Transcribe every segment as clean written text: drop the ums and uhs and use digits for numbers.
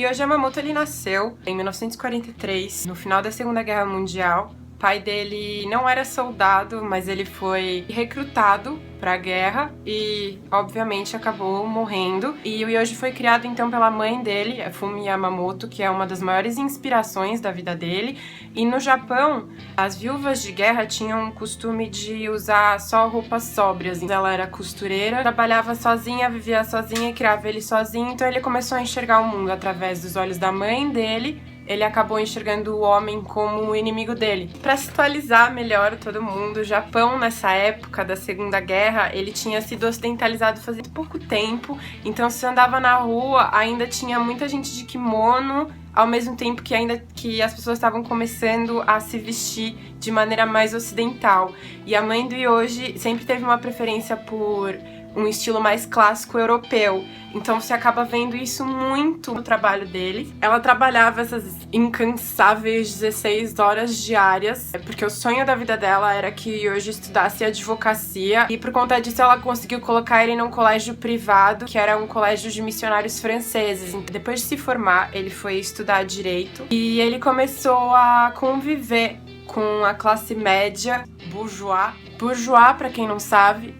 Yohji Yamamoto, ele nasceu em 1943, no final da Segunda Guerra Mundial. O pai dele não era soldado, mas ele foi recrutado para a guerra e, obviamente, acabou morrendo. E o Yohji foi criado, então, pela mãe dele, a Fumi Yamamoto, que é uma das maiores inspirações da vida dele. E no Japão, as viúvas de guerra tinham o costume de usar só roupas sóbrias. Ela era costureira, trabalhava sozinha, vivia sozinha e criava ele sozinho. Então ele começou a enxergar o mundo através dos olhos da mãe dele. Ele acabou enxergando o homem como o inimigo dele. Para situalizar melhor todo mundo, o Japão, nessa época da Segunda Guerra, ele tinha sido ocidentalizado fazia pouco tempo. Então, se você andava na rua, ainda tinha muita gente de kimono, ao mesmo tempo que as pessoas estavam começando a se vestir de maneira mais ocidental. E a mãe do Yohji sempre teve uma preferência por um estilo mais clássico europeu. Então você acaba vendo isso muito no trabalho dele. Ela trabalhava essas incansáveis 16 horas diárias, porque o sonho da vida dela era que Yohji estudasse advocacia, e por conta disso ela conseguiu colocar ele num colégio privado, que era um colégio de missionários franceses. Então, depois de se formar, ele foi estudar direito e ele começou a conviver com a classe média bourgeois. Bourgeois, pra quem não sabe,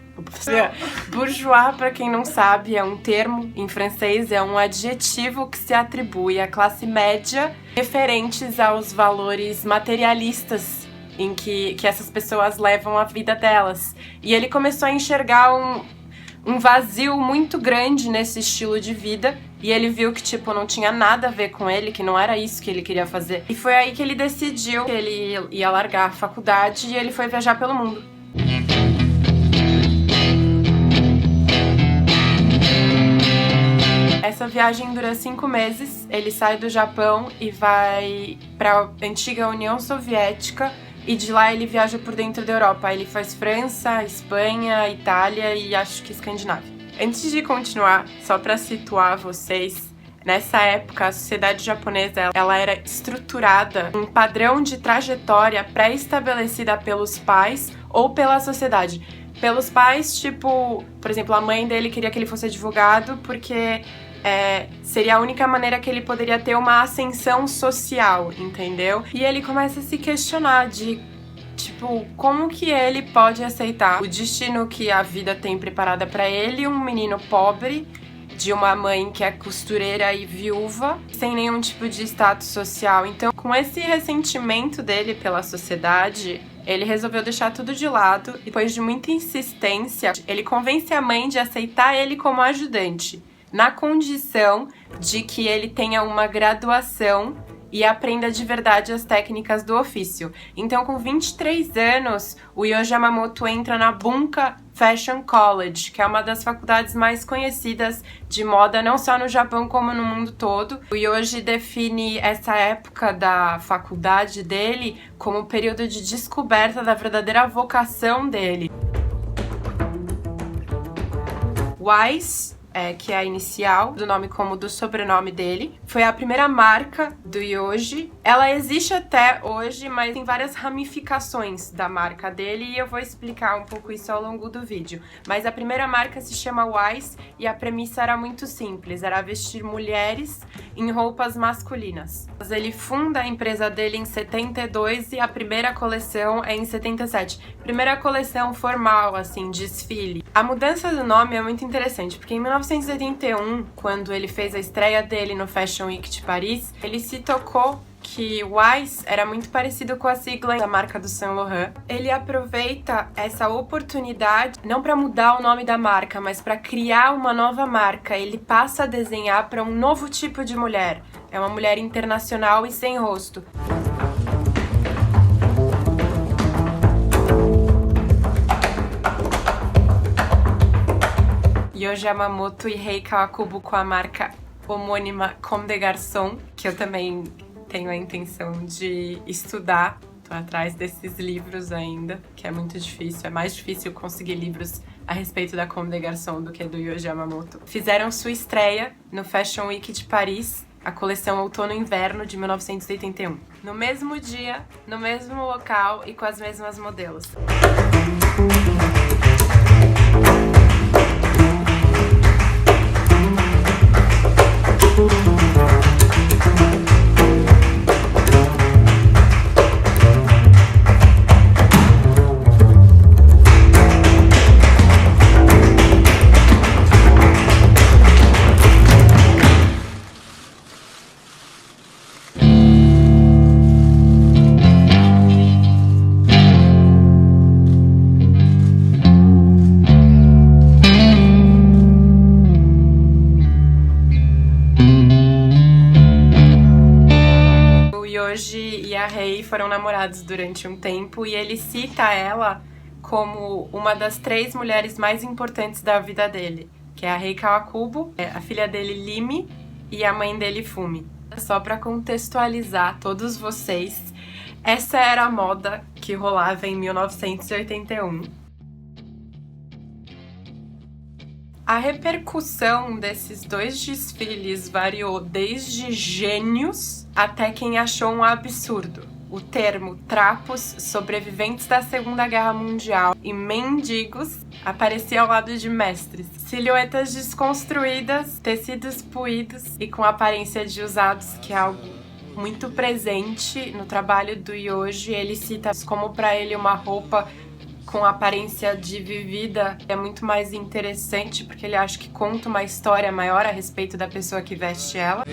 bourgeois, para quem não sabe, é um termo em francês, é um adjetivo que se atribui à classe média referentes aos valores materialistas em que essas pessoas levam a vida delas. E ele começou a enxergar um vazio muito grande nesse estilo de vida, e ele viu que, não tinha nada a ver com ele, que não era isso que ele queria fazer. E foi aí que ele decidiu que ele ia largar a faculdade e ele foi viajar pelo mundo. Essa viagem dura 5 meses, ele sai do Japão e vai para a antiga União Soviética, e de lá ele viaja por dentro da Europa. Ele faz França, Espanha, Itália e acho que Escandinávia. Antes de continuar, só para situar vocês, nessa época a sociedade japonesa ela era estruturada em um padrão de trajetória pré-estabelecida pelos pais ou pela sociedade. Pelos pais, por exemplo, a mãe dele queria que ele fosse advogado porque seria a única maneira que ele poderia ter uma ascensão social, entendeu? E ele começa a se questionar de, como que ele pode aceitar o destino que a vida tem preparada pra ele, um menino pobre, de uma mãe que é costureira e viúva, sem nenhum tipo de status social. Então, com esse ressentimento dele pela sociedade, ele resolveu deixar tudo de lado. Depois de muita insistência, ele convence a mãe de aceitar ele como ajudante, na condição de que ele tenha uma graduação e aprenda de verdade as técnicas do ofício. Então, com 23 anos, o Yohji Yamamoto entra na Bunka Fashion College, que é uma das faculdades mais conhecidas de moda, não só no Japão como no mundo todo. O Yohji define essa época da faculdade dele como um período de descoberta da verdadeira vocação dele. Wise, que é a inicial do nome como do sobrenome dele, foi a primeira marca do Yohji. Ela existe até hoje, mas tem várias ramificações da marca dele e eu vou explicar um pouco isso ao longo do vídeo. Mas a primeira marca se chama Wise e a premissa era muito simples, era vestir mulheres em roupas masculinas. Ele funda a empresa dele em 72 e a primeira coleção é em 77. Primeira coleção formal, assim, desfile. A mudança do nome é muito interessante, porque em 1981, quando ele fez a estreia dele no Fashion Week de Paris, ele se tocou que Wise era muito parecido com a sigla da marca do Saint Laurent. Ele aproveita essa oportunidade, não para mudar o nome da marca, mas para criar uma nova marca. Ele passa a desenhar para um novo tipo de mulher. É uma mulher internacional e sem rosto. Yohji Yamamoto e Rei Kawakubo com a marca homônima Comme des Garçons, que eu também tenho a intenção de estudar. Tô atrás desses livros ainda, que é muito difícil. É mais difícil conseguir livros a respeito da Comme des Garçons do que do Yohji Yamamoto. Fizeram sua estreia no Fashion Week de Paris, a coleção Outono-Inverno de 1981. No mesmo dia, no mesmo local e com as mesmas modelos. foram namorados durante um tempo e ele cita ela como uma das 3 mulheres mais importantes da vida dele, que é a Rei Kawakubo, a filha dele Lime e a mãe dele Fumi. Só para contextualizar todos vocês, essa era a moda que rolava em 1981. A repercussão desses 2 desfiles variou desde gênios até quem achou um absurdo. O termo trapos, sobreviventes da Segunda Guerra Mundial e mendigos aparecia ao lado de mestres. Silhuetas desconstruídas, tecidos puídos e com aparência de usados, que é algo muito presente no trabalho do Yoji. Ele cita como para ele uma roupa com aparência de vivida é muito mais interessante, porque ele acha que conta uma história maior a respeito da pessoa que veste ela.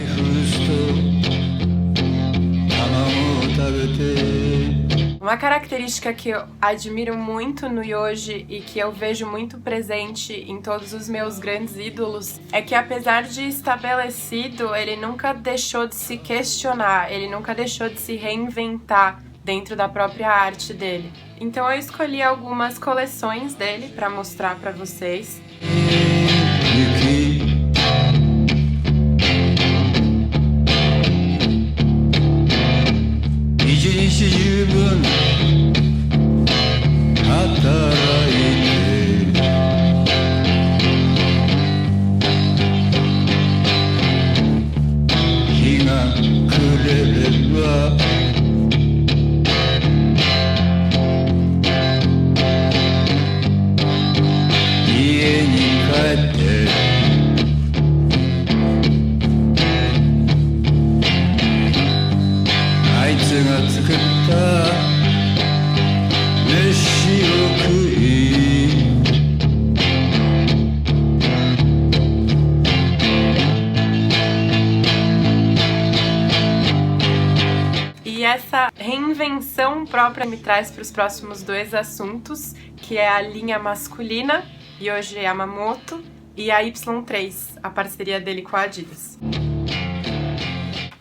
Uma característica que eu admiro muito no Yoji e que eu vejo muito presente em todos os meus grandes ídolos é que, apesar de estabelecido, ele nunca deixou de se questionar, ele nunca deixou de se reinventar dentro da própria arte dele. Então eu escolhi algumas coleções dele para mostrar para vocês. E essa reinvenção própria me traz para os próximos 2 assuntos, que é a linha masculina, Yohji Yamamoto, e a Y3, a parceria dele com a Adidas.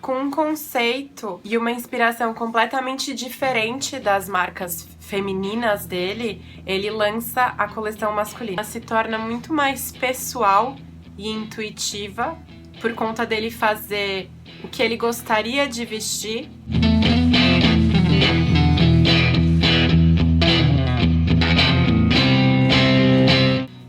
Com um conceito e uma inspiração completamente diferente das marcas femininas dele, ele lança a coleção masculina. Ela se torna muito mais pessoal e intuitiva, por conta dele fazer o que ele gostaria de vestir.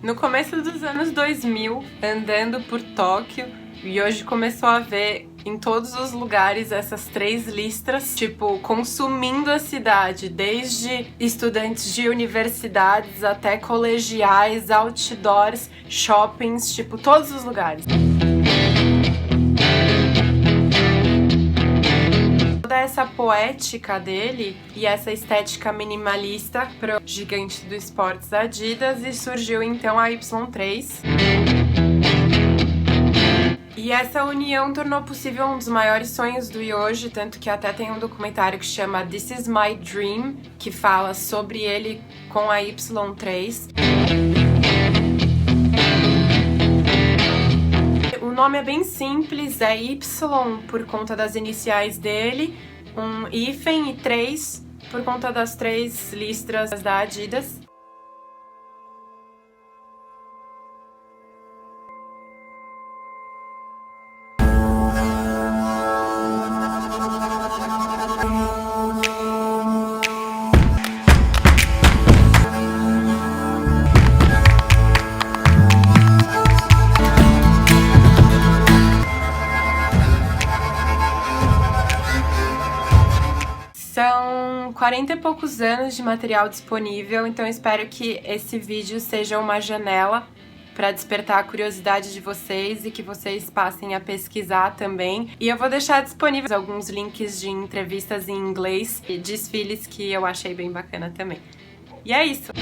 No começo dos anos 2000, andando por Tóquio, o Yohji começou a ver em todos os lugares essas 3 listras, tipo, consumindo a cidade, desde estudantes de universidades até colegiais, outdoors, shoppings, tipo, todos os lugares. Toda essa poética dele e essa estética minimalista pro gigante do esportes Adidas, e surgiu então a Y3. E essa união tornou possível um dos maiores sonhos do Yohji, tanto que até tem um documentário que chama This Is My Dream, que fala sobre ele com a Y3. O nome é bem simples, é Y por conta das iniciais dele, um hífen e 3 por conta das 3 listras da Adidas. São 40 e poucos anos de material disponível, então espero que esse vídeo seja uma janela para despertar a curiosidade de vocês e que vocês passem a pesquisar também. E eu vou deixar disponíveis alguns links de entrevistas em inglês e desfiles que eu achei bem bacana também. E é isso!